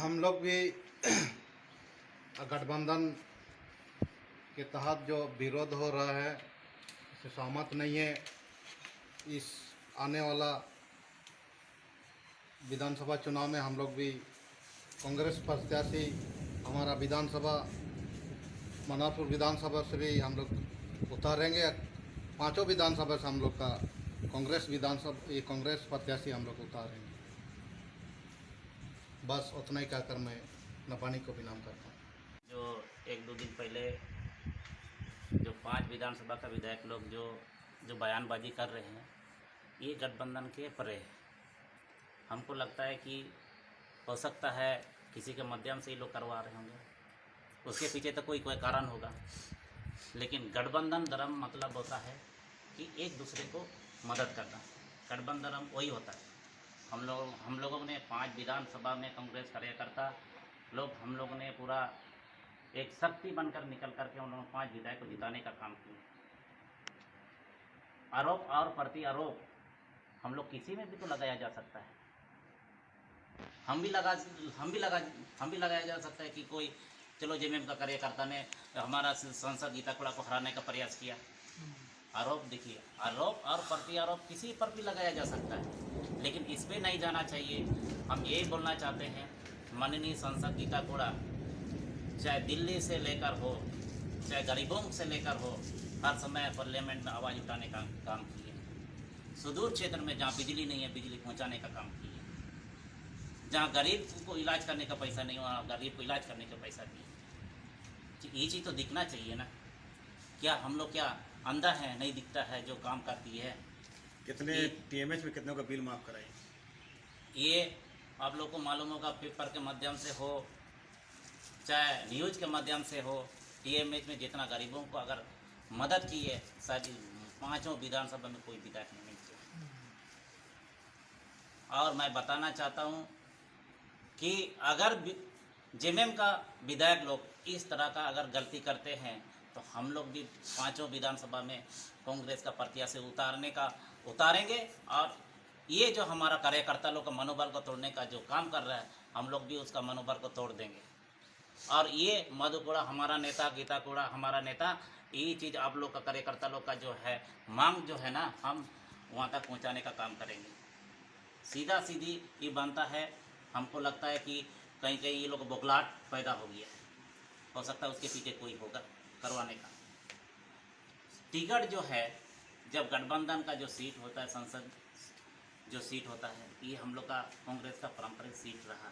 हम लोग भी गठबंधन के तहत जो विरोध हो रहा है इससे सहमत नहीं है। इस आने वाला विधानसभा चुनाव में हम लोग भी कांग्रेस प्रत्याशी हमारा विधानसभा मनापुर विधानसभा से भी हम लोग उतारेंगे। पांचों विधानसभा से हम लोग का कांग्रेस प्रत्याशी हम लोग उतारेंगे। बस उतना ही कहकर मैं न पानी को भी नाम करता हूँ। जो एक दो दिन पहले जो 5 विधानसभा का विधायक लोग जो बयानबाजी कर रहे हैं, ये गठबंधन के परे है। हमको लगता है कि हो सकता है किसी के माध्यम से ही लोग करवा रहे होंगे, उसके पीछे तो कोई कारण होगा। लेकिन गठबंधन धर्म मतलब होता है कि एक दूसरे को मदद करना। गठबंधन धर्म वही होता है। हम लोगों ने 5 विधानसभा में कांग्रेस कार्यकर्ता लोग हम लोगों ने पूरा एक शक्ति बनकर निकल करके उन लोगों 5 विधायक को जिताने का काम किया। आरोप और प्रति आरोप हम लोग किसी में भी तो लगाया जा सकता है। हम भी लगाया जा सकता है कि कोई चलो जेएमएम का कार्यकर्ता ने हमारा सांसद गीता कुड़ा को हराने का प्रयास किया। आरोप देखिए, आरोप और प्रति आरोप किसी पर भी लगाया जा सकता है, लेकिन इस पे नहीं जाना चाहिए। हम यही बोलना चाहते हैं, माननीय सांसद गीता कुड़ा चाहे दिल्ली से लेकर हो, चाहे गरीबों से लेकर हो, हर समय पार्लियामेंट में आवाज़ उठाने का काम किए। सुदूर क्षेत्र में जहाँ बिजली नहीं है, बिजली पहुँचाने का काम किए। जहाँ गरीब को इलाज करने का पैसा नहीं हो, वहाँ गरीब को इलाज करने का पैसा दिए। ये चीज़ तो दिखना चाहिए ना। क्या हम लोग क्या अंधा है, नहीं दिखता है जो काम करती है। कितने टीएमएच में कितनों का बिल माफ़ कराई? ये आप लोग को मालूम होगा, पेपर के माध्यम से हो चाहे न्यूज़ के माध्यम से हो, टीएमएच में जितना गरीबों को अगर मदद की है, शायद 5 विधानसभा में कोई विधायक नहीं किया। और मैं बताना चाहता हूँ कि अगर जेएमएम का विधायक लोग इस तरह का अगर गलती करते हैं तो हम लोग भी 5 विधानसभा में कांग्रेस का प्रत्याशी उतारेंगे। और ये जो हमारा कार्यकर्ता लोग का मनोबल को तोड़ने का जो काम कर रहा है, हम लोग भी उसका मनोबल को तोड़ देंगे। और ये मधु कुड़ा हमारा नेता, गीता कुड़ा हमारा नेता, ये चीज़ आप लोग का कार्यकर्ता लोग का जो है मांग जो है ना, हम वहाँ तक पहुँचाने का काम करेंगे। सीधा सीधी ये बनता है। हमको लगता है कि कहीं कहीं ये लोग बौखलाहट पैदा हो गया है, हो सकता है उसके पीछे कोई होगा करवाने का। टिकट जो है, जब गठबंधन का जो सीट होता है, संसद जो सीट होता है, ये हम लोग का कांग्रेस का पारंपरिक सीट रहा।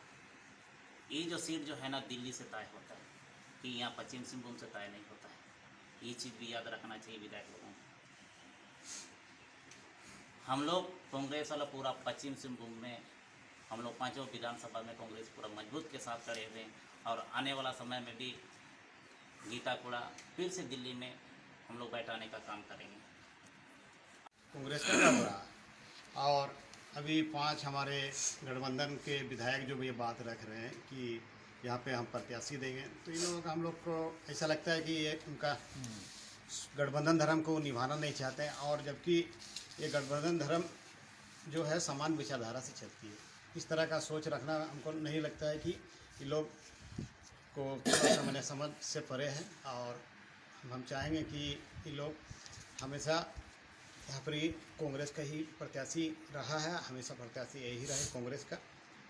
ये जो सीट जो है ना, दिल्ली से तय होता है, कि यहाँ पश्चिम सिंहभूम से तय नहीं होता है। ये चीज़ भी याद रखना चाहिए विधायक लोगों को। हम लोग कांग्रेस वाला पूरा पश्चिम सिंहभूम में हम लोग 5 विधानसभा में कांग्रेस पूरा मजबूत के साथ खड़े हुए हैं। और आने वाला समय में भी गीता कुड़ा फिर से दिल्ली में हम लोग बैठाने का काम करेंगे। कांग्रेस का क्या हो रहा? और अभी 5 हमारे गठबंधन के विधायक जो भी ये बात रख रहे हैं कि यहाँ पे हम प्रत्याशी देंगे, तो इन लोगों का हम लोग को ऐसा लगता है कि ये उनका गठबंधन धर्म को निभाना नहीं चाहते हैं। और जबकि ये गठबंधन धर्म जो है समान विचारधारा से चलती है। इस तरह का सोच रखना हमको नहीं लगता है कि ये लोग को थोड़ा सा मैंने समझ से परे हैं। और हम चाहेंगे कि ये लोग हमेशा यहाँ पर ही कांग्रेस का ही प्रत्याशी रहा है, हमेशा प्रत्याशी यही रहे कांग्रेस का।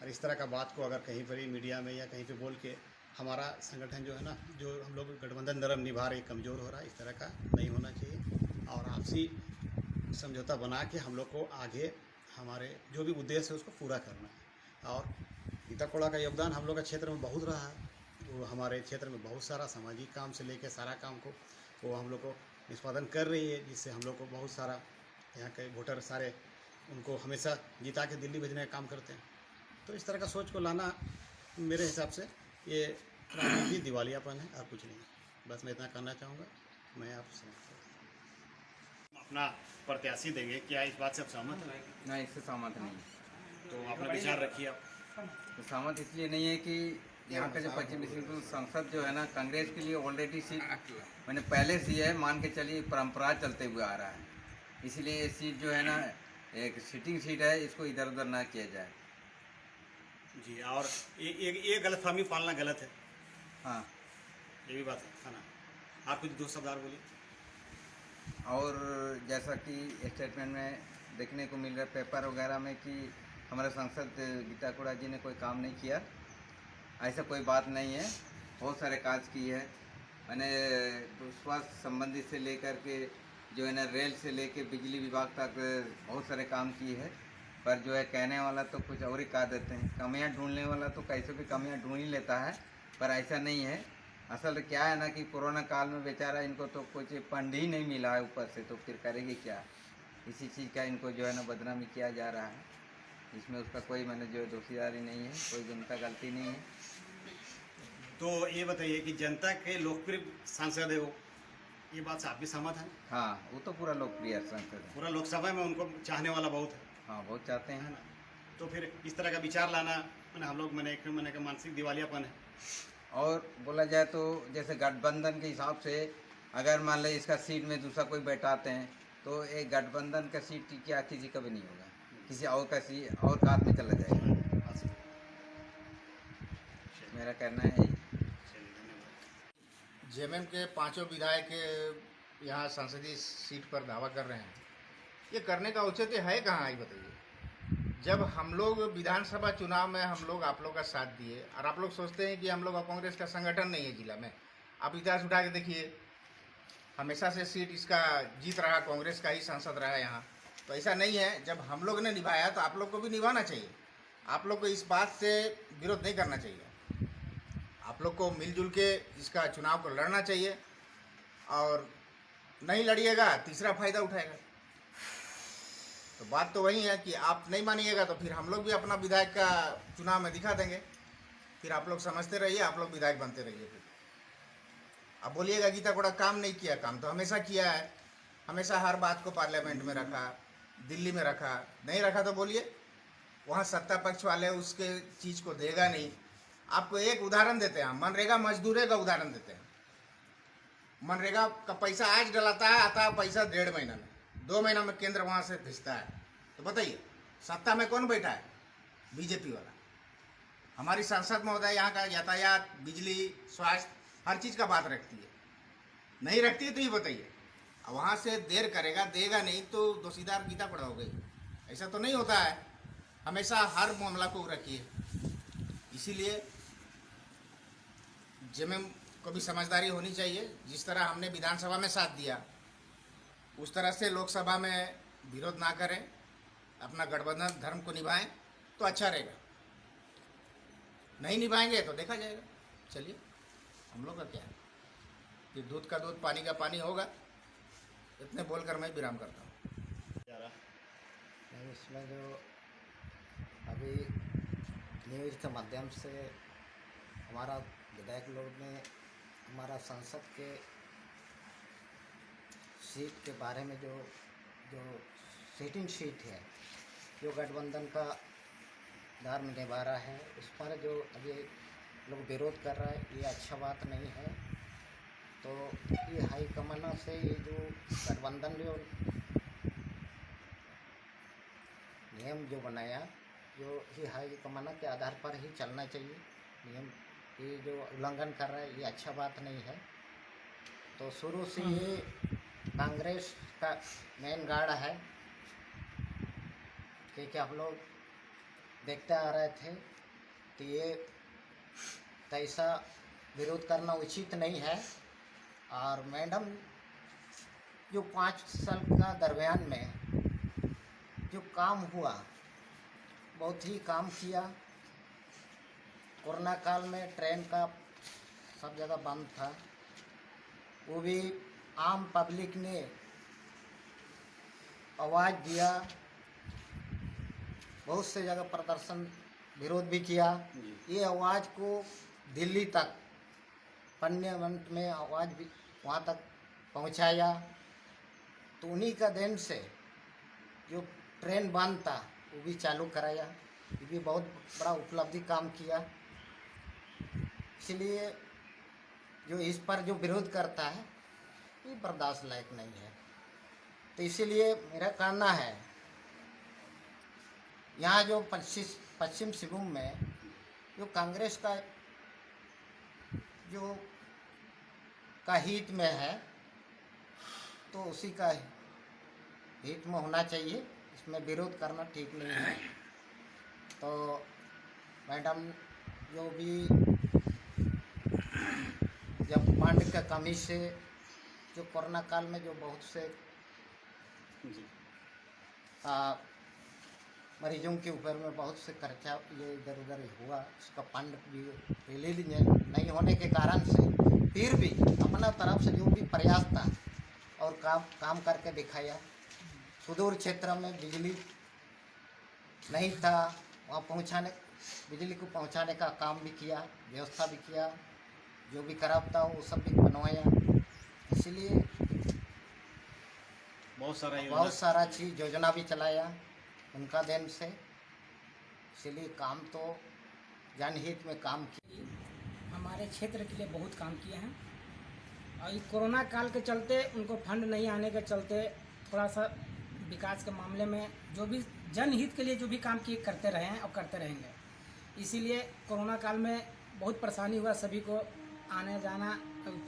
और इस तरह का बात को अगर कहीं पर ही मीडिया में या कहीं पे बोल के हमारा संगठन जो है ना, जो हम लोग गठबंधन धर्म निभा रहे, कमज़ोर हो रहा है, इस तरह का नहीं होना चाहिए। और आपसी समझौता बना के हम लोग को आगे हमारे जो भी उद्देश्य है उसको पूरा करना है। और गीता कुड़ा का योगदान हम लोग के क्षेत्र में बहुत रहा है। वो हमारे क्षेत्र में बहुत सारा सामाजिक काम से लेकर सारा काम को वो हम लोग को निष्पादन कर रही है, जिससे हम लोग को बहुत सारा यहाँ के वोटर सारे उनको हमेशा जिता के दिल्ली भेजने का काम करते हैं। तो इस तरह का सोच को लाना मेरे हिसाब से ये राजनीति दिवालियापन है और कुछ नहीं। बस मैं इतना कहना चाहूँगा। मैं आपसे अपना प्रत्याशी देंगे, क्या इस बात से आप सहमत हैं? नहीं, इससे सहमत नहीं। तो अपना विचार रखिए आप। तो सहमत इसलिए नहीं है कि यहाँ का जो पश्चिमी सिंहभूम संसद जो है ना, कांग्रेस के लिए ऑलरेडी सीट मैंने पहले से है, मान के चलिए परंपरा चलते हुए आ रहा है। इसीलिए ये सीट जो है ना, एक सिटिंग सीट है, इसको इधर उधर ना किया जाए। जी, और ये गलतफहमी पालना गलत है, हाँ। ये भी बात है ना। आप कुछ दो शब्द और बोलिए। और जैसा कि स्टेटमेंट में देखने को मिल रहा है पेपर वगैरह में कि हमारे सांसद गीता कोड़ा जी ने कोई काम नहीं किया, ऐसा कोई बात नहीं है। बहुत सारे काज की है, मैंने स्वास्थ्य संबंधी से लेकर के जो है ना रेल से लेके बिजली विभाग तक बहुत सारे काम किए हैं। पर जो है कहने वाला तो कुछ और ही कह देते हैं, कमियां ढूंढने वाला तो कैसे भी कमियां ढूंढ ही लेता है, पर ऐसा नहीं है। असल क्या है ना कि कोरोना काल में बेचारा इनको तो कुछ फंड ही नहीं मिला है ऊपर से, तो फिर करेगी क्या। इसी चीज़ का इनको जो है ना बदनामी किया जा रहा है, इसमें उसका कोई मैंने जो दोषीदारी नहीं है, कोई जनता गलती नहीं है। तो ये बताइए कि जनता के लोकप्रिय सांसद है वो, ये बात से आप भी सहमत हैं? हाँ, वो तो पूरा लोकप्रिय सांसद है। पूरा लोकसभा में उनको चाहने वाला बहुत है, हाँ, बहुत चाहते है हैं। ना। तो फिर इस तरह का विचार लाना मैंने हम लोग मैंने का मानसिक दिवालियापन है। और बोला जाए तो जैसे गठबंधन के हिसाब से अगर मान लें इसका सीट में दूसरा कोई बैठाते हैं तो एक गठबंधन का सीट की क्या किसी का भी नहीं होगा, किसी और का सीट और का हाथ में चला जाएगा। मेरा कहना है यही। जेएमएम के 5 विधायक यहाँ संसदीय सीट पर दावा कर रहे हैं, ये करने का औचित्य है कहाँ, ये बताइए। जब हम लोग विधानसभा चुनाव में हम लोग आप लोग का साथ दिए और आप लोग सोचते हैं कि हम लोग का कांग्रेस का संगठन नहीं है जिला में, आप इतिहास उठा के देखिए, हमेशा से सीट इसका जीत रहा, कांग्रेस का ही सांसद रहा है यहाँ। तो ऐसा नहीं है, जब हम लोग ने निभाया तो आप लोग को भी निभाना चाहिए। आप लोग को इस बात से विरोध नहीं करना चाहिए, आप लोग को मिलजुल के इसका चुनाव को लड़ना चाहिए। और नहीं लड़िएगा तीसरा फायदा उठाएगा। तो बात तो वही है कि आप नहीं मानिएगा तो फिर हम लोग भी अपना विधायक का चुनाव में दिखा देंगे, फिर आप लोग समझते रहिए, आप लोग विधायक बनते रहिए। फिर अब बोलिएगा गीता कोड़ा काम नहीं किया, काम तो हमेशा किया है, हमेशा हर बात को पार्लियामेंट में रखा, दिल्ली में रखा। नहीं रखा तो बोलिए, वहाँ सत्ता पक्ष वाले उसके चीज़ को देगा नहीं। आपको एक उदाहरण देते हैं, मनरेगा मजदूरी का उदाहरण देते हैं। मनरेगा का पैसा आज डलाता है, आता है पैसा 1.5 महीना में, 2 महीना में केंद्र वहाँ से भेजता है। तो बताइए सत्ता में कौन बैठा है? बीजेपी वाला। हमारी सांसद महोदय यहाँ का यातायात, बिजली, स्वास्थ्य हर चीज़ का बात रखती है, नहीं रखती है तो ये बताइए। अब वहाँ से देर करेगा, देगा नहीं तो दोषीदार गीता कोड़ा हो गई। ऐसा तो नहीं होता है, हमेशा हर मामला को रखिए। इसीलिए जेएमएम को भी समझदारी होनी चाहिए। जिस तरह हमने विधानसभा में साथ दिया उस तरह से लोकसभा में विरोध ना करें, अपना गठबंधन धर्म को निभाएं तो अच्छा रहेगा। नहीं निभाएंगे तो देखा जाएगा। चलिए, हम लोग का क्या है, फिर दूध का दूध पानी का पानी होगा। इतने बोलकर मैं विराम करता हूँ। नहीं, इसमें जो अभी न्यूज़ के माध्यम से हमारा विधायक लोग ने हमारा संसद के सीट के बारे में जो सीटिंग सीट है जो गठबंधन का दार में निभा रहा है, उस पर जो अभी लोग विरोध कर रहा है, ये अच्छा बात नहीं है। तो ये हाईकमान से ये जो गठबंधन जो नियम जो बनाया, जो ये हाईकमान के आधार पर ही चलना चाहिए। नियम ये जो उल्लंघन कर रहा है, ये अच्छा बात नहीं है। तो शुरू से ये कांग्रेस का मेन गार्ड है, क्योंकि आप लोग देखते आ रहे थे कि ये ऐसा विरोध करना उचित नहीं है। और मैडम जो 5 साल का दरमियान में जो काम हुआ, बहुत ही काम किया। कोरोना काल में ट्रेन का सब जगह बंद था, वो भी आम पब्लिक ने आवाज़ दिया, बहुत से जगह प्रदर्शन विरोध भी किया। ये आवाज़ को दिल्ली तक पार्लियामेंट में आवाज़ भी वहाँ तक पहुँचाया। तो उन्हीं का देन से जो ट्रेन बंद था वो भी चालू कराया। ये भी बहुत बड़ा उपलब्धि काम किया। इसलिए जो इस पर जो विरोध करता है ये बर्दाश्त लायक नहीं है। तो इसीलिए मेरा कहना है, यहाँ जो पश्चिम सिंहभूम में जो कांग्रेस का जो का हित में है तो उसी का हित में होना चाहिए, इसमें विरोध करना ठीक नहीं है। तो मैडम जो भी जब फंड का कमी से जो कोरोना काल में जो बहुत से जी मरीजों के ऊपर में बहुत से खर्चा ये इधर उधर हुआ, उसका फंड भी रिलीज नहीं होने के कारण से फिर भी अपना तरफ से जो भी प्रयास था और काम करके दिखाया। सुदूर क्षेत्र में बिजली नहीं था, वहाँ बिजली को पहुँचाने का काम भी किया, व्यवस्था भी किया, जो भी खराब था वो सब भी बनवाया। इसलिए बहुत सारा चीज़ योजना भी चलाया उनका देन से। इसलिए काम तो जनहित में काम किया। हमारे क्षेत्र के लिए बहुत काम किए हैं और इस कोरोना काल के चलते उनको फंड नहीं आने के चलते थोड़ा सा विकास के मामले में जो भी जनहित के लिए जो भी काम किए करते रहे हैं और करते रहेंगे। इसीलिए कोरोना काल में बहुत परेशानी हुआ सभी को आने जाना,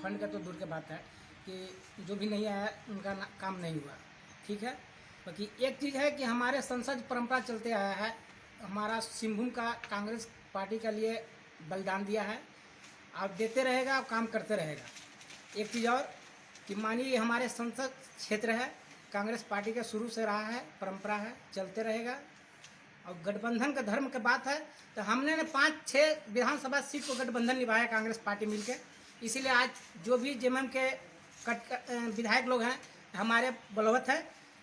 फंड का तो दूर की बात है कि जो भी नहीं आया उनका काम नहीं हुआ, ठीक है। बाकी एक चीज़ है कि हमारे संसद परंपरा चलते आया है, हमारा सिंहभूम का कांग्रेस पार्टी के लिए बलिदान दिया है और देते रहेगा और काम करते रहेगा। एक चीज़ और कि मानिए हमारे संसद क्षेत्र है, कांग्रेस पार्टी का शुरू से रहा है, परंपरा है, चलते रहेगा। और गठबंधन का धर्म की बात है तो हमने 5-6 विधानसभा सीट को गठबंधन निभाया कांग्रेस पार्टी मिलके। इसीलिए आज जो भी जेएमएम के विधायक लोग हैं हमारे बलवत है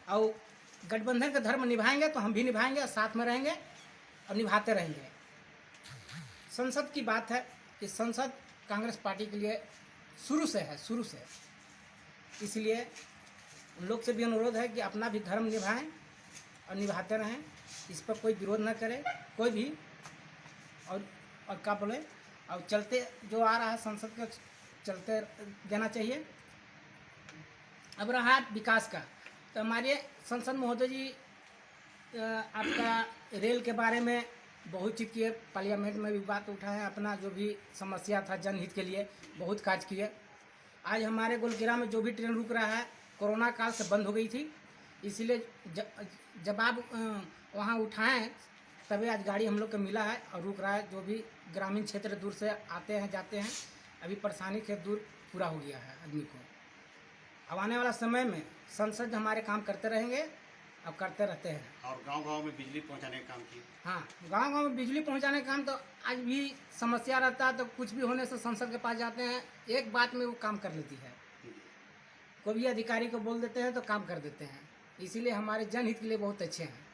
और गठबंधन का धर्म निभाएंगे तो हम भी निभाएंगे और साथ में रहेंगे और निभाते रहेंगे। संसद की बात है कि संसद कांग्रेस पार्टी के लिए शुरू से है, शुरू से। इसलिए उन लोग से भी अनुरोध है कि अपना भी धर्म निभाएं और निभाते रहें, इस पर कोई विरोध न करे कोई भी। और क्या बोले, और चलते जो आ रहा है संसद का चलते देना चाहिए। अब रहा विकास का, तो हमारे संसद महोदय जी आपका रेल के बारे में बहुत चीज़ किए, पार्लियामेंट में भी बात उठाए, अपना जो भी समस्या था जनहित के लिए बहुत काज किए। आज हमारे गोलकिरा में जो भी ट्रेन रुक रहा है कोरोना काल से बंद हो गई थी, इसीलिए जब आप वहाँ उठाएं तभी आज गाड़ी हम लोग को मिला है और रुक रहा है। जो भी ग्रामीण क्षेत्र दूर से आते हैं जाते हैं, अभी परेशानी के दूर पूरा हो गया है आदमी को। अब आने वाला समय में संसद हमारे काम करते रहेंगे और करते रहते हैं। और गांव-गांव में बिजली पहुंचाने का काम किया। हाँ, गांव-गांव में बिजली पहुंचाने का काम तो आज भी समस्या रहता है, तो कुछ भी होने से संसद के पास जाते हैं, एक बात में वो काम कर लेती है। कोई भी अधिकारी को बोल देते हैं तो काम कर देते हैं। इसीलिए हमारे जनहित के लिए बहुत अच्छे हैं।